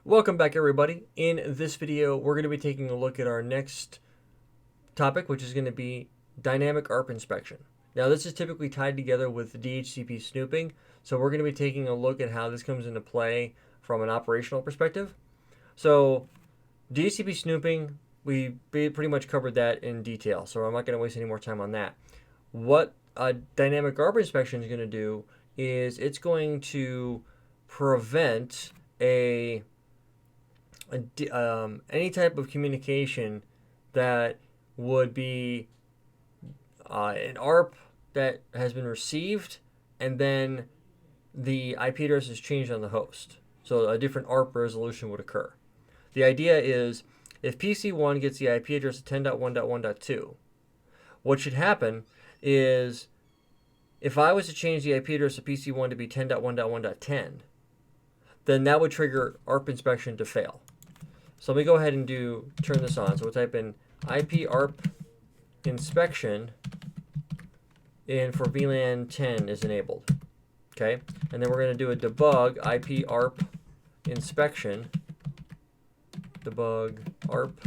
Welcome back, everybody. In this video, we're going to be taking a look at our next topic, which is going to be dynamic ARP inspection. Now, this is typically tied together with DHCP snooping, so we're going to be taking a look at how this comes into play from an operational perspective. So, DHCP snooping, we pretty much covered that in detail, so I'm not going to waste any more time on that. What a dynamic ARP inspection is going to do is it's going to prevent any type of communication that would be an ARP that has been received and then the IP address is changed on the host. So a different ARP resolution would occur. The idea is if PC1 gets the IP address of 10.1.1.2, what should happen is if I was to change the IP address of PC1 to be 10.1.1.10, then that would trigger ARP inspection to fail. So let me go ahead and turn this on. So we'll type in IP ARP inspection, and for VLAN 10 is enabled. Okay, and then we're going to do a debug IP ARP inspection. Debug ARP.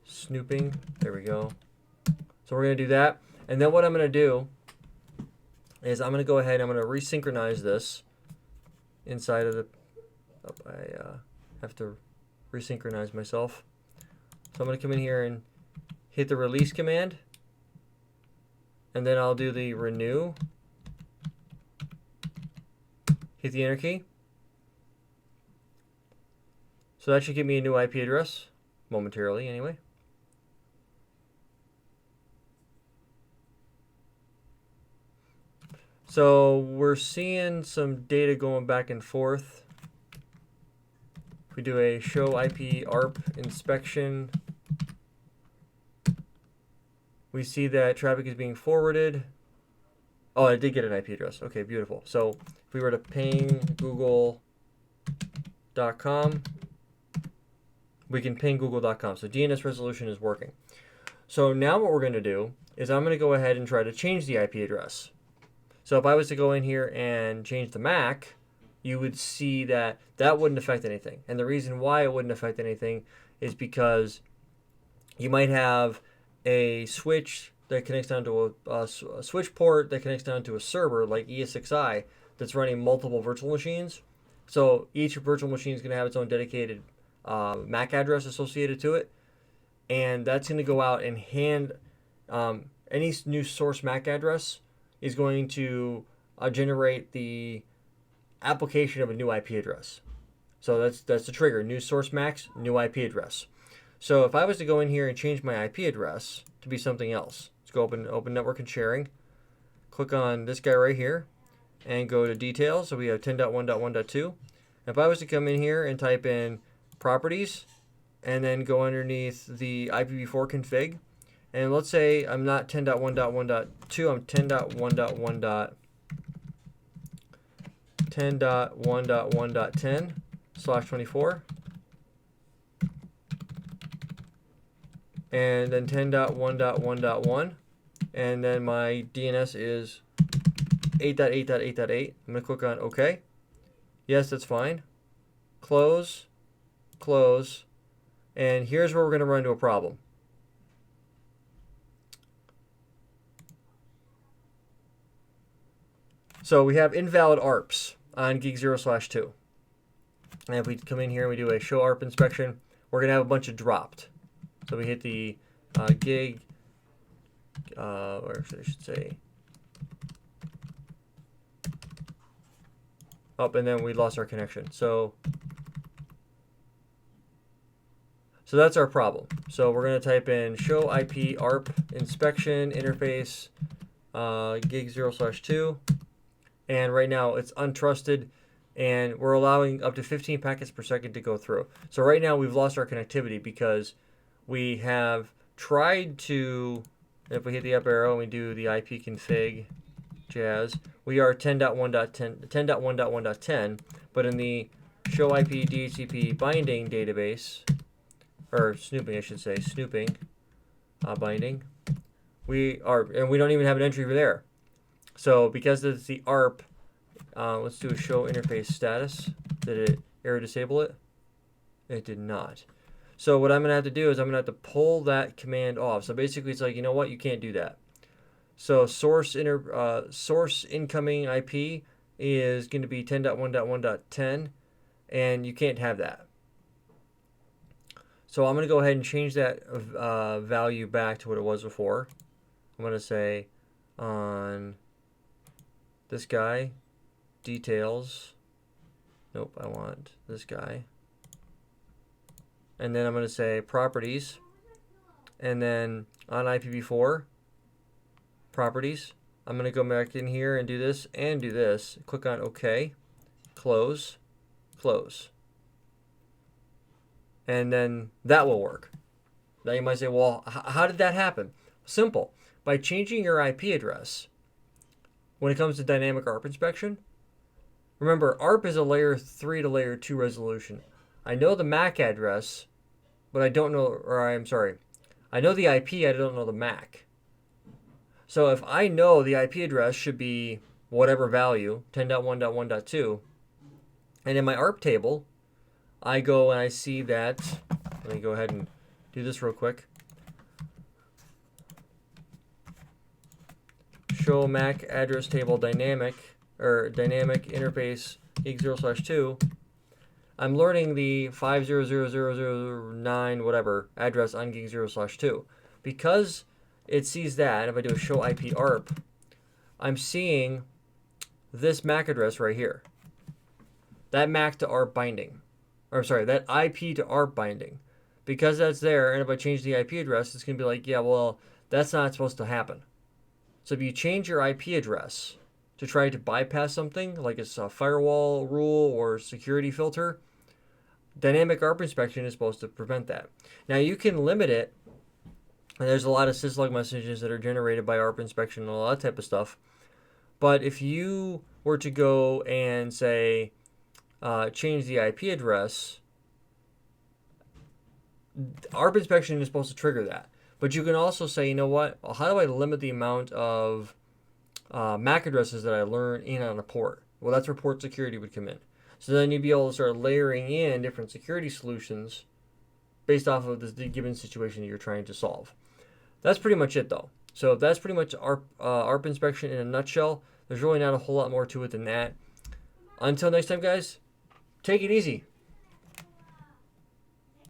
Snooping. There we go. So we're going to do that. And then what I'm going to do is I'm going to go ahead and I'm going to resynchronize this inside of the... I have to resynchronize myself. So I'm going to come in here and hit the release command. And then I'll do the renew. Hit the enter key. So that should give me a new IP address, momentarily anyway. So we're seeing some data going back and forth. If we do a show IP ARP inspection, we see that traffic is being forwarded. Oh, I did get an IP address. Okay, beautiful. So if we were to ping google.com, we can ping google.com. So DNS resolution is working. So now what we're going to do is I'm going to go ahead and try to change the IP address. So if I was to go in here and change the MAC, you would see that that wouldn't affect anything. And the reason why it wouldn't affect anything is because you might have a switch that connects down to a switch port that connects down to a server like ES6i that's running multiple virtual machines. So each virtual machine is going to have its own dedicated MAC address associated to it. And that's going to go out and hand any new source MAC address is going to generate the application of a new IP address. So that's the trigger, new source MAC, new IP address. So if I was to go in here and change my IP address to be something else, let's go open network and sharing, click on this guy right here, and go to details. So we have 10.1.1.2. If I was to come in here and type in properties, and then go underneath the IPv4 config, and let's say I'm not 10.1.1.2, I'm 10.1.1.10/24, and then 10.1.1.1, and then my DNS is 8.8.8.8. I'm going to click on OK. Yes, that's fine. Close, close, and here's where we're going to run into a problem. So we have invalid ARPs on gig 0/2. And if we come in here and we do a show ARP inspection, we're going to have a bunch of dropped. So we hit the gig, or I should say, up, and then we lost our connection. So that's our problem. So we're going to type in show IP ARP inspection interface gig 0/2. And right now it's untrusted, and we're allowing up to 15 packets per second to go through. So right now we've lost our connectivity because we have tried to, if we hit the up arrow and we do the IP config jazz, we are 10.1.1.10, but in the show IP DHCP binding database, or snooping I should say, snooping binding, we don't even have an entry there. So because it's the ARP, let's do a show interface status. Did it error disable it? It did not. So what I'm going to have to do is I'm going to have to pull that command off. So basically it's like, you know what, you can't do that. So source incoming IP is going to be 10.1.1.10, and you can't have that. So I'm going to go ahead and change that value back to what it was before. I'm going to say on this guy, details. Nope, I want this guy. And then I'm going to say properties. And then on IPv4, properties, I'm going to go back in here and do this and do this. Click on OK, close, close. And then that will work. Now you might say, well, how did that happen? Simple. By changing your IP address, when it comes to dynamic ARP inspection, remember, ARP is a layer 3 to layer 2 resolution. I know the MAC address, but I don't know, or I'm sorry, I know the IP, I don't know the MAC. So if I know the IP address should be whatever value, 10.1.1.2, and in my ARP table, I go and I see that, let me go ahead and do this real quick. Show MAC address table dynamic interface gig 0/2. I'm learning the 5000009 whatever address on gig 0/2. Because it sees that, if I do a show IP ARP, I'm seeing this MAC address right here. That MAC to ARP binding. Or sorry, that IP to ARP binding. Because that's there, and if I change the IP address, it's going to be like, yeah, well, that's not supposed to happen. So if you change your IP address to try to bypass something, like it's a firewall rule or security filter, dynamic ARP inspection is supposed to prevent that. Now you can limit it, and there's a lot of syslog messages that are generated by ARP inspection and all that type of stuff. But if you were to go and say, change the IP address, ARP inspection is supposed to trigger that. But you can also say, you know what, how do I limit the amount of MAC addresses that I learn in on a port? Well, that's where port security would come in. So then you'd be able to start layering in different security solutions based off of the given situation that you're trying to solve. That's pretty much it, though. So that's pretty much ARP inspection in a nutshell. There's really not a whole lot more to it than that. Until next time, guys, take it easy.